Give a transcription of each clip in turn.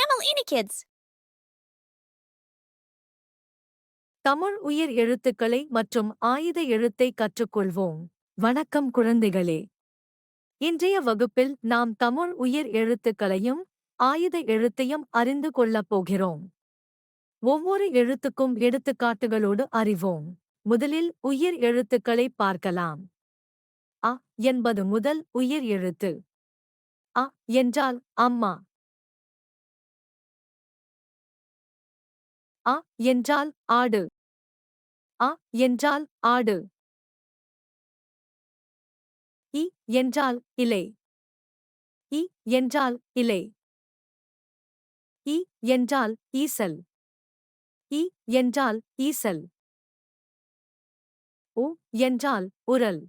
Tamil Kids. Tamil உயிர் எழுத்துக்களை மற்றும் ஆயுத எழுத்தை கற்றுக்கொள்வோம். வணக்கம் குழந்தைகளே. இன்றைய வகுப்பில் நாம் தமிழ் உயிர் எழுத்துக்களையும் ஆயுத எழுத்தையும் அறிந்து கொள்ளப் போகிறோம். ஒவ்வொரு எழுத்துக்கும் எடுத்துக்காட்டுகளோடு அறிவோம். முதலில் உயிர் எழுத்துக்களை பார்க்கலாம். அ என்பது முதல் உயிர் எழுத்து. அ என்றால் அம்மா. அ என்றால் ஆடு. அ என்றால் ஆடு. இ என்றால் இலை. இ என்றால் இலை. இ என்றால் ஈசல். இ என்றால் ஈசல். உ என்றால் உரல்.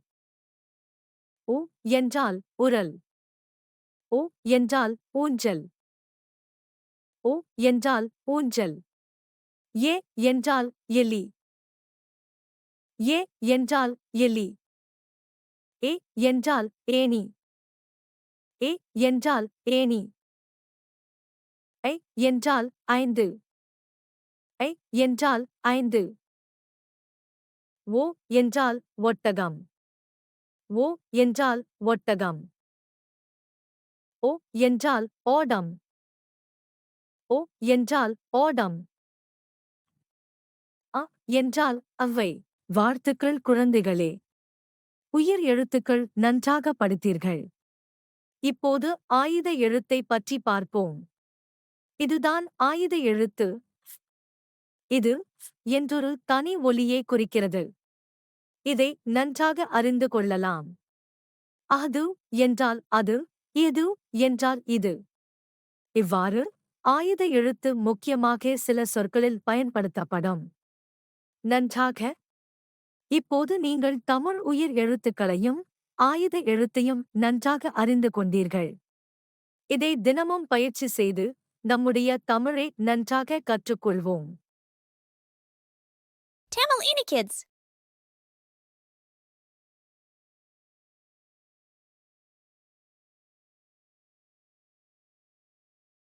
உ என்றால் உரல். ஓ என்றால் ஊஞ்சல். ஓ என்றால் ஊஞ்சல். ஏ என்றால் எலி. ஏ என்றால் எலி. ஏ என்றால் ஏணி. ஏ என்றால் ஏணி. ஐ என்றால் ஐந்து. ஐ என்றால் ஐந்து. ஓ என்றால் ஒட்டகம். ஓ என்றால் ஒட்டகம். ஓ என்றால் ஓடம். ஓ என்றால் ஓடம். அ என்றால் அவ்வை. வாழ்த்துக்கள் குழந்தைகளே. உயிர் எழுத்துக்கள் நன்றாக படித்தீர்கள். இப்போது ஆயுத எழுத்தை பற்றி பார்ப்போம். இதுதான் ஆயுத எழுத்து. இது என்றொரு தனி ஒலியை குறிக்கிறது. இதை நன்றாக அறிந்து கொள்ளலாம். அது என்றால் அது, இது என்றால் இது. இவ்வாறு ஆயுத எழுத்து முக்கியமாக சில சொற்களில் பயன்படுத்தப்படும். நன்றாக. இப்போது நீங்கள் தமிழ் உயிர் எழுத்துக்களையும் ஆயுத எழுத்தையும் நன்றாக அறிந்து கொண்டீர்கள். இதை தினமும் பயிற்சி செய்து நம்முடைய தமிழை நன்றாக கற்றுக்கொள்வோம். Tamil Kids.